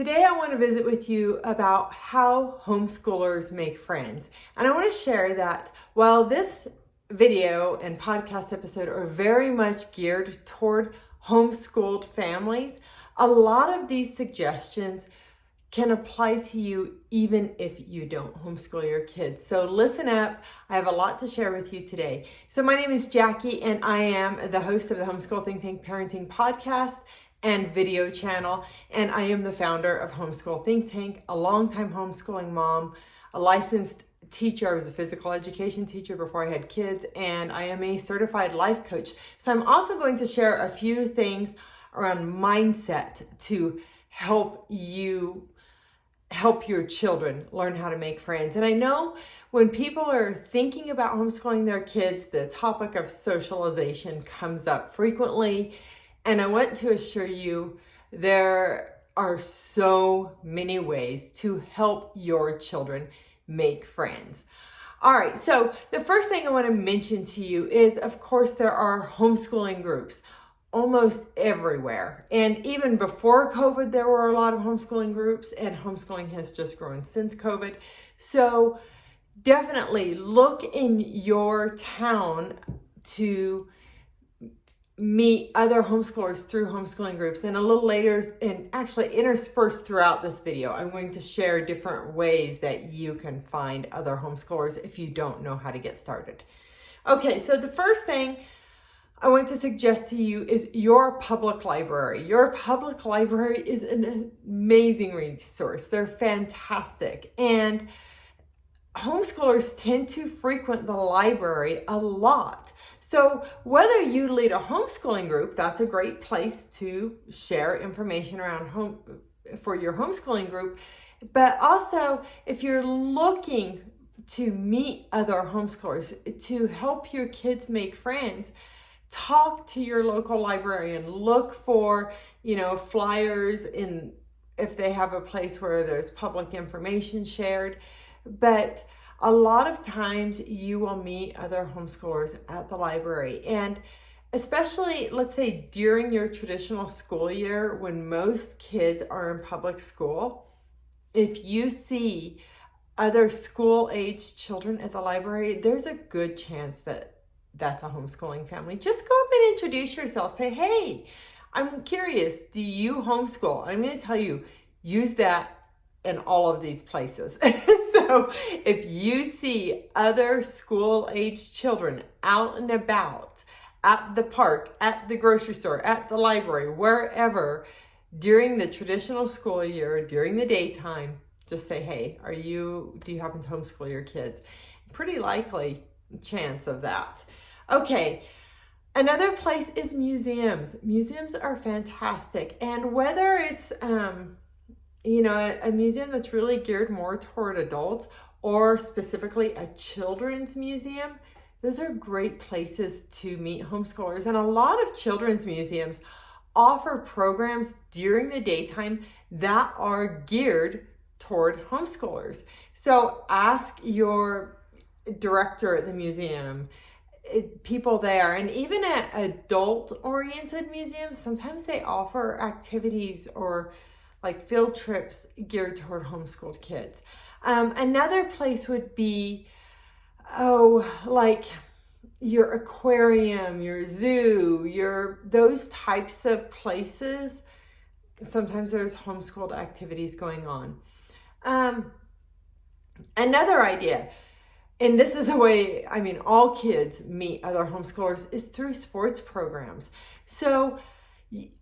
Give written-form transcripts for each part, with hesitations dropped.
Today I want to visit with you about how homeschoolers make friends. And I want to share that while this video and podcast episode are very much geared toward homeschooled families, a lot of these suggestions can apply to you even if you don't homeschool your kids. So listen up. I have a lot to share with you today. So my name is Jackie and I am the host of the Homeschool ThinkTank Parenting Podcast and video channel. And I am the founder of Homeschool ThinkTank, a longtime homeschooling mom, a licensed teacher. I was a physical education teacher before I had kids, and I am a certified life coach. So I'm also going to share a few things around mindset to help you help your children learn how to make friends. And I know when people are thinking about homeschooling their kids, the topic of socialization comes up frequently. And I want to assure you, there are so many ways to help your children make friends. All right, so the first thing I want to mention to you is, of course, there are homeschooling groups almost everywhere. And even before COVID, there were a lot of homeschooling groups, and homeschooling has just grown since COVID. So definitely look in your town to meet other homeschoolers through homeschooling groups. And a little later, and actually interspersed throughout this video, I'm going to share different ways that you can find other homeschoolers if you don't know how to get started. Okay, so the first thing I want to suggest to you is your public library. Your public library is an amazing resource. They're fantastic. And homeschoolers tend to frequent the library a lot. So whether you lead a homeschooling group, that's a great place to share information around for your homeschooling group. But also, if you're looking to meet other homeschoolers, to help your kids make friends, talk to your local librarian. Look for, flyers if they have a place where there's public information shared. But a lot of times you will meet other homeschoolers at the library. And especially, let's say, during your traditional school year, when most kids are in public school, if you see other school-age children at the library, there's a good chance that that's a homeschooling family. Just go up and introduce yourself. Say, hey, I'm curious, do you homeschool? I'm going to tell you, use that in all of these places. So if you see other school-age children out and about, at the park, at the grocery store, at the library, wherever, during the traditional school year, during the daytime, just say, hey, do you happen to homeschool your kids? Pretty likely chance of that. Okay, another place is museums. Museums are fantastic. And whether it's a museum that's really geared more toward adults, or specifically a children's museum, those are great places to meet homeschoolers. And a lot of children's museums offer programs during the daytime that are geared toward homeschoolers. So ask your director at the museum, people there, and even at adult-oriented museums, sometimes they offer activities or like field trips geared toward homeschooled kids. Another place would be, like your aquarium, your zoo, those types of places. Sometimes there's homeschooled activities going on. Another idea, and this is a way, all kids meet other homeschoolers, is through sports programs. So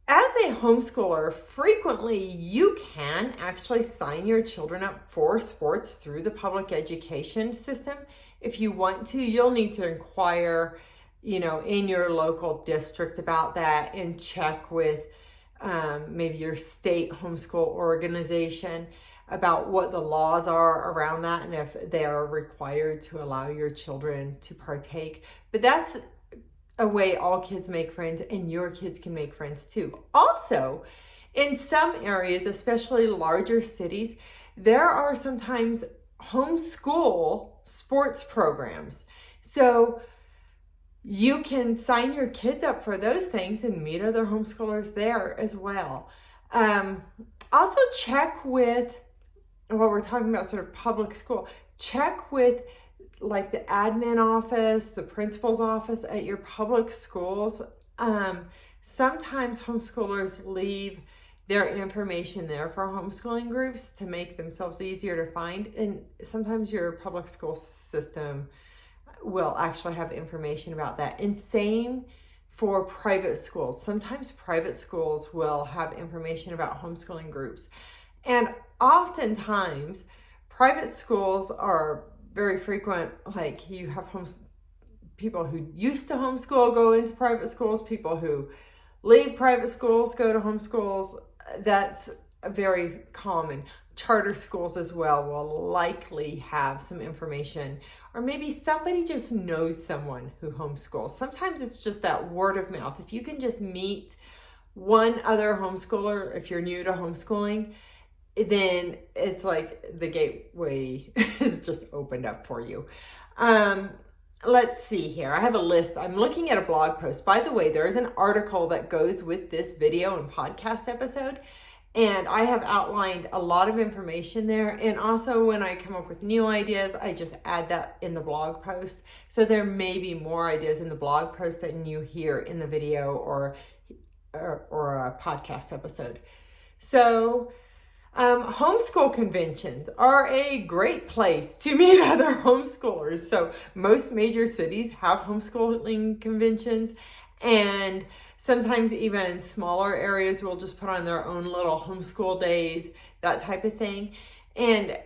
as a homeschooler, frequently you can actually sign your children up for sports through the public education system. If you want to, you'll need to inquire, in your local district about that, and check with maybe your state homeschool organization about what the laws are around that and if they are required to allow your children to partake. But that's a way all kids make friends, and your kids can make friends too. Also, in some areas, especially larger cities, there are sometimes homeschool sports programs. So you can sign your kids up for those things and meet other homeschoolers there as well. Also check with, while we're talking about sort of public school, check with like the admin office, the principal's office at your public schools. Sometimes homeschoolers leave their information there for homeschooling groups to make themselves easier to find. And sometimes your public school system will actually have information about that. And same for private schools. Sometimes private schools will have information about homeschooling groups. And oftentimes, private schools are very frequent. Like you have people who used to homeschool go into private schools, people who leave private schools go to homeschools. That's very common. Charter schools as well will likely have some information, or maybe somebody just knows someone who homeschools. Sometimes it's just that word of mouth. If you can just meet one other homeschooler, if you're new to homeschooling, then it's like the gateway is just opened up for you. Let's see here. I have a list. I'm looking at a blog post. By the way, there is an article that goes with this video and podcast episode. And I have outlined a lot of information there. And also when I come up with new ideas, I just add that in the blog post. So there may be more ideas in the blog post than you hear in the video or a podcast episode. So homeschool conventions are a great place to meet other homeschoolers. So most major cities have homeschooling conventions, and sometimes even smaller areas will just put on their own little homeschool days, that type of thing. And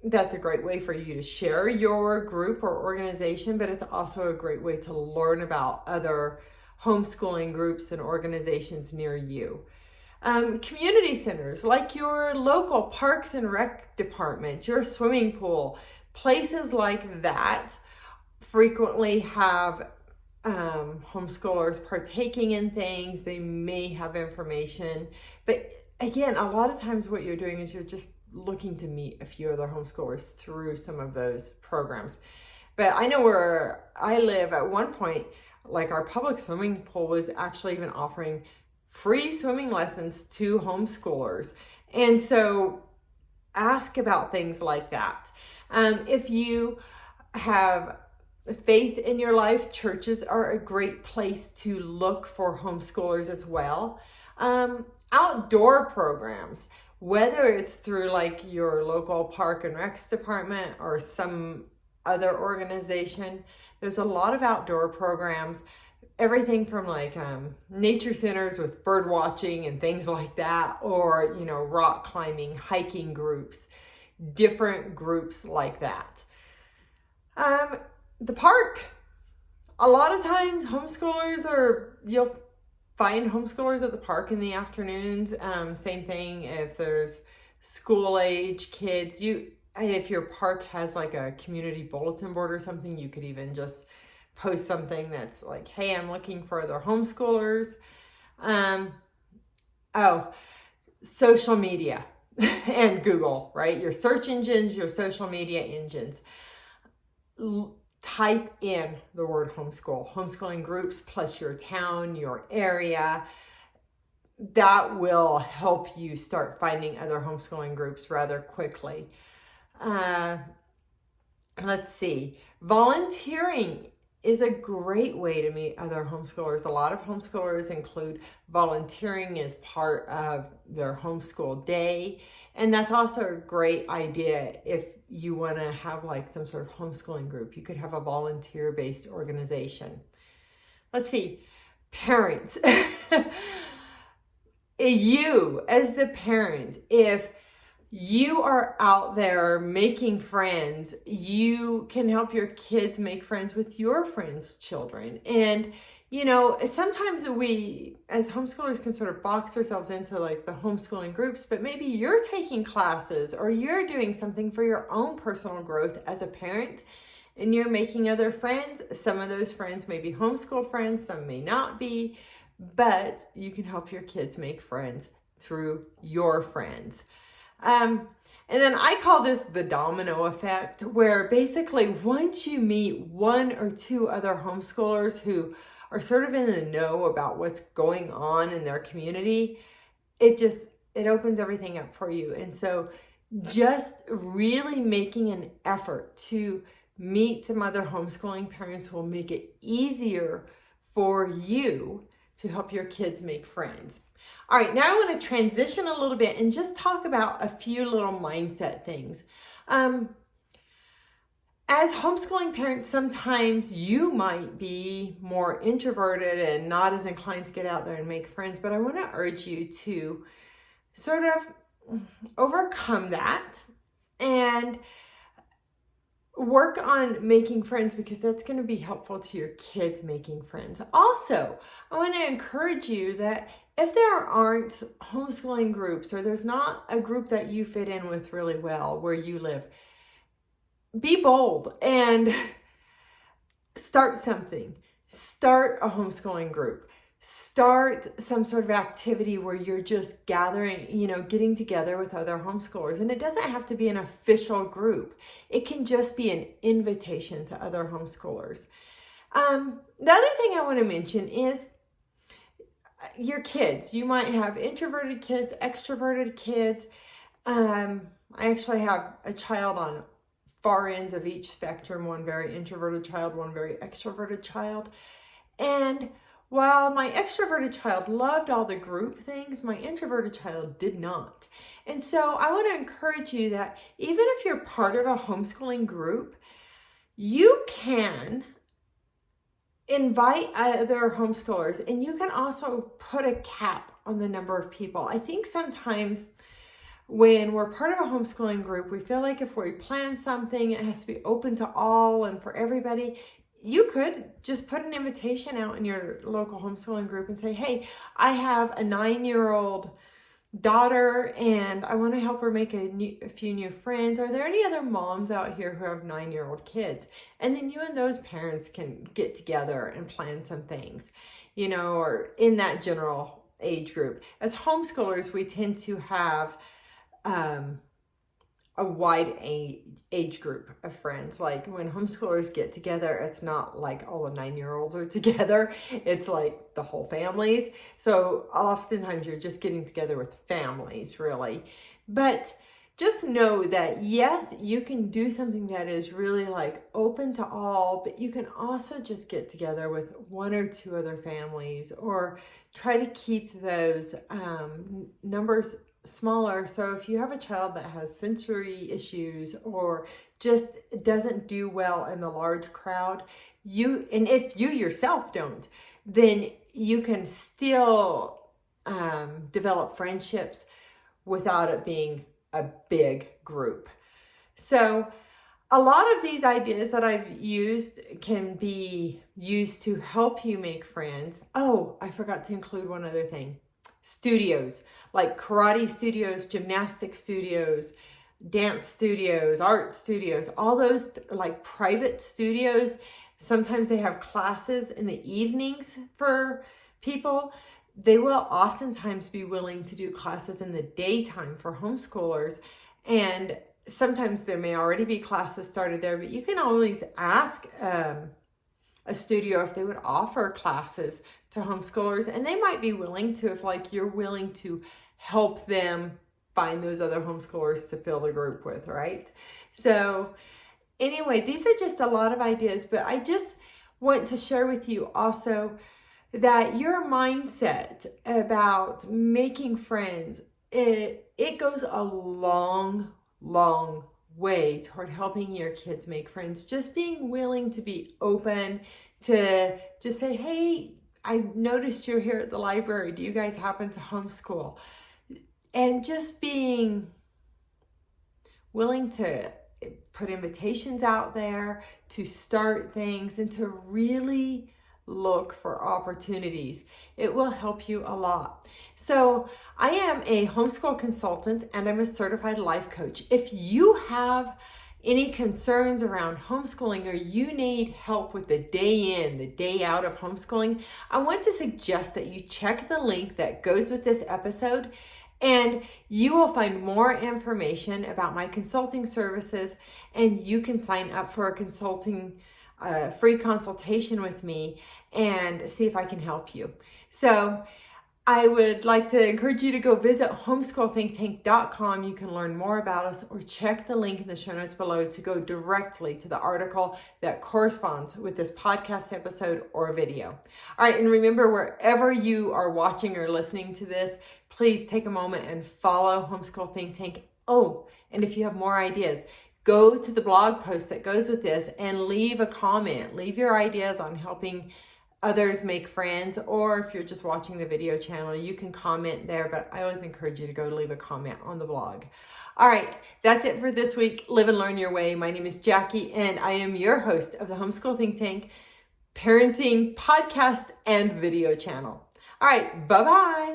that's a great way for you to share your group or organization, but it's also a great way to learn about other homeschooling groups and organizations near you. Community centers like your local parks and rec departments, your swimming pool, places like that frequently have homeschoolers partaking in things. They may have information, but again, a lot of times what you're doing is you're just looking to meet a few other homeschoolers through some of those programs. But I know where I live at one point, like our public swimming pool was actually even offering free swimming lessons to homeschoolers. And so ask about things like that. If you have faith in your life, churches are a great place to look for homeschoolers as well. Outdoor programs, whether it's through like your local park and recs department or some other organization, there's a lot of outdoor programs. Everything from like nature centers with bird watching and things like that, or, rock climbing, hiking groups, different groups like that. The park, a lot of times you'll find homeschoolers at the park in the afternoons. Same thing if there's school age kids. If your park has like a community bulletin board or something, you could even just post something that's like, hey, I'm looking for other homeschoolers. Social media and Google, right? Your search engines, your social media engines. Type in the word homeschool, homeschooling groups plus your town, your area. That will help you start finding other homeschooling groups rather quickly. Let's see. Volunteering is a great way to meet other homeschoolers. A lot of homeschoolers include volunteering as part of their homeschool day. And that's also a great idea if you want to have like some sort of homeschooling group. You could have a volunteer-based organization. Let's see, parents. You as the parent, if you are out there making friends, you can help your kids make friends with your friends' children. And, sometimes we as homeschoolers can sort of box ourselves into like the homeschooling groups, but maybe you're taking classes or you're doing something for your own personal growth as a parent and you're making other friends. Some of those friends may be homeschool friends, some may not be, but you can help your kids make friends through your friends. And then I call this the domino effect, where basically once you meet one or two other homeschoolers who are sort of in the know about what's going on in their community, it it opens everything up for you. And so just really making an effort to meet some other homeschooling parents will make it easier for you to help your kids make friends. All right, now I want to transition a little bit and just talk about a few little mindset things. As homeschooling parents, sometimes you might be more introverted and not as inclined to get out there and make friends, but I want to urge you to sort of overcome that and work on making friends, because that's going to be helpful to your kids making friends. Also, I want to encourage you that if there aren't homeschooling groups, or there's not a group that you fit in with really well where you live, be bold and start something. Start a homeschooling group. Start some sort of activity where you're just gathering, getting together with other homeschoolers. And it doesn't have to be an official group. It can just be an invitation to other homeschoolers. The other thing I want to mention is your kids. You might have introverted kids, extroverted kids. I actually have a child on far ends of each spectrum, one very introverted child, one very extroverted child. And while my extroverted child loved all the group things, my introverted child did not. And so I want to encourage you that even if you're part of a homeschooling group, you can invite other homeschoolers, and you can also put a cap on the number of people. I think sometimes when we're part of a homeschooling group, we feel like if we plan something, it has to be open to all and for everybody. You could just put an invitation out in your local homeschooling group and say, hey, I have a 9-year-old daughter and I want to help her make a few new friends. Are there any other moms out here who have 9-year-old kids? And then you and those parents can get together and plan some things, or in that general age group. As homeschoolers, we tend to have a wide age group of friends. Like when homeschoolers get together, it's not like all the 9-year-olds are together. It's like the whole families. So oftentimes you're just getting together with families, really. But just know that yes, you can do something that is really like open to all, but you can also just get together with 1 or 2 other families, or try to keep those numbers smaller. So if you have a child that has sensory issues or just doesn't do well in the large crowd, and if you yourself don't, then you can still develop friendships without it being a big group. So a lot of these ideas that I've used can be used to help you make friends. Oh, I forgot to include one other thing. Studios, like karate studios, gymnastics studios, dance studios, art studios, all those like private studios. Sometimes they have classes in the evenings for people. They will oftentimes be willing to do classes in the daytime for homeschoolers. And sometimes there may already be classes started there, but you can always ask a studio if they would offer classes to homeschoolers, and they might be willing to, if like you're willing to help them find those other homeschoolers to fill the group with, right? So anyway, these are just a lot of ideas, but I just want to share with you also that your mindset about making friends, it goes a long way toward helping your kids make friends. Just being willing to be open to just say, hey, I noticed you're here at the library. Do you guys happen to homeschool? And just being willing to put invitations out there, to start things, and to really look for opportunities. It will help you a lot. So I am a homeschool consultant and I'm a certified life coach. If you have any concerns around homeschooling, or you need help with the day in, the day out of homeschooling, I want to suggest that you check the link that goes with this episode, and you will find more information about my consulting services, and you can sign up for a free consultation with me and see if I can help you. So I would like to encourage you to go visit homeschoolthinktank.com. You can learn more about us or check the link in the show notes below to go directly to the article that corresponds with this podcast episode or video. All right, and remember, wherever you are watching or listening to this, please take a moment and follow Homeschool Think Tank. Oh, and if you have more ideas, go to the blog post that goes with this and leave a comment. Leave your ideas on helping others make friends, or if you're just watching the video channel, you can comment there, but I always encourage you to go leave a comment on the blog. All right, that's it for this week. Live and learn your way. My name is Jackie, and I am your host of the Homeschool Think Tank parenting podcast and video channel. All right, bye-bye.